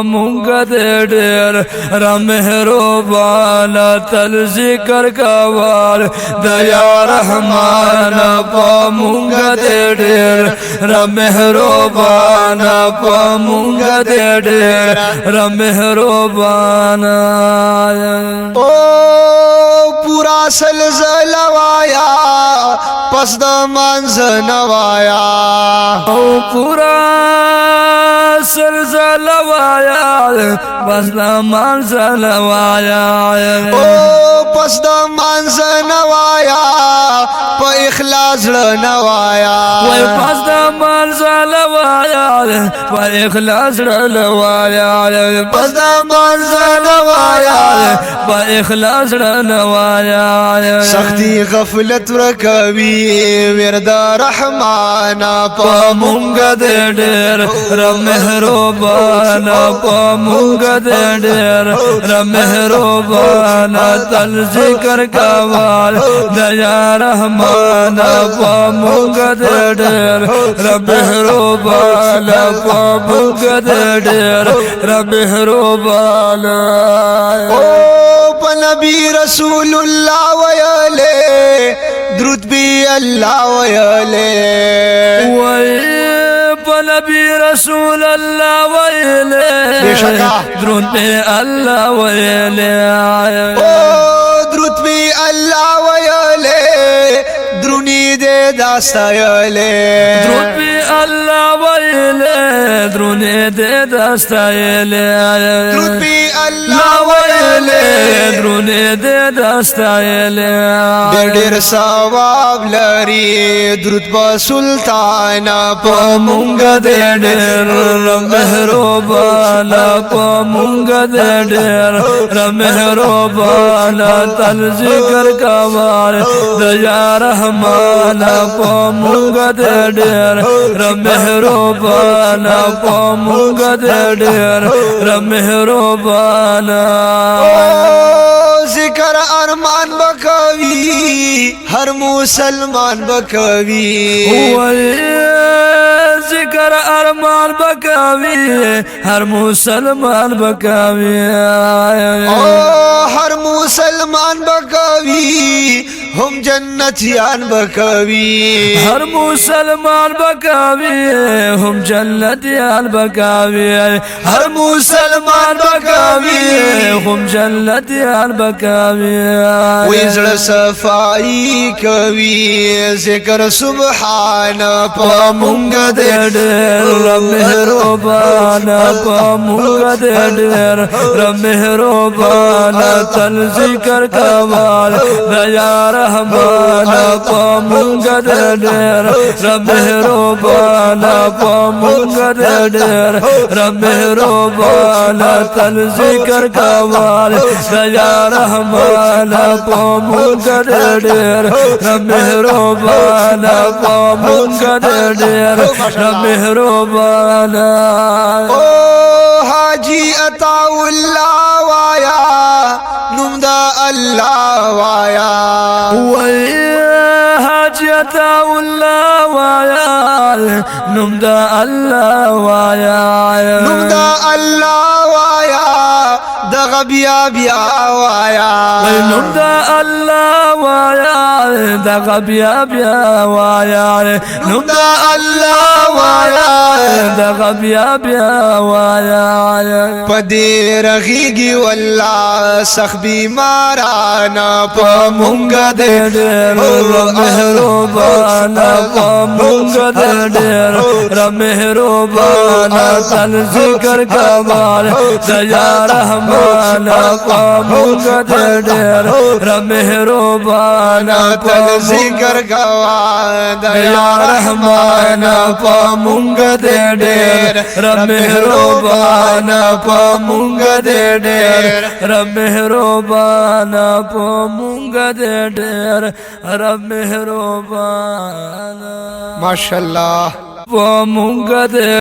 مونږ دې ډېر را مهربان تل ذکر کوال د یا رحمان په مونږ دې ډېر را مهربان په مونږ دې ډېر را مهربان او پورا سلسل وایا پس د منځ نوایا او پورا سلسل وایا پس د منځ نوایا او پس د منځ نوایا په اخلاص نوایا وای پس د منځ نوایا په اخلاص نوایا پس د منځ نوایا په اخلاص نوایا سختی غفلت ورکوي ورد رحمان په مونږ دې ډېر را مهربان په مونږ دې ډېر را مهربان تل ذکر کوال د یا رحمان په مونږ دې ډېر را مهربان په مونږ دې ډېر را مهربان نبی رسول الله ویلے درود بی اللہ ویلے نبی رسول الله ویلے درود بی اللہ ویلے درود بی اللہ ویلے درونی دے داستا ویلے درود بی اللہ ویلے درونی دے داستا ویلے درود بی اللہ ویلے درونه دې داستایلې ډېر ثواب لري درود په سلطان په مونږ دې ډېر مهربان په مونږ دې ډېر مهربان تل ذکر کوال د یا رحمان په مونږ دې ډېر مهربان په مونږ دې ډېر مهربان ذکر ارمان بکوی ہر مسلمان بکوی ذکر ارمان بکوی ہر مسلمان بکوی ہر مسلمان بکوی ہم جنتیان بکوی ہر مسلمان بکوی ہم جنتیان بکوی ہر مسلمان بکوی ہم جنتیان بکوی وزر صفائی کوی ذکر سبحان پا مونگ دے ډېر مهربان په مونږ دې ډېر مهربان تل ذکر کوال د یا رحمان په مونږ دې ډېر مهربان په مونږ دې ډېر مهربان تل ذکر کوال د یا رحمان په مونږ دې ډېر مهربان په مونږ دې ډېر مهربان او حاجی عطا اللہ وایا نم دا اللہ وایا حاجی عطا اللہ وایا نم دا اللہ وایا نم دا اللہ وایا دغ بیا بیا وایا نم دا اللہ وایا دغ بیا بیا وایا نم دا اللہ وایا دغ بیا بیا وایا پدی رغیگی واللہ سخ بیمارانا پا مونگ دے ډېر مهربان په مونږ دې ډېر مهربان تل ذکر کوال د یا رحمان په مونږ دې ډېر مهربان تل ذکر کوال د یا رحمان په مونږ دې ډېر مهربان په مونږ دې ډېر مهربان په مونږ دې ډېر مهربان ماشاءاللہ په مونږ دې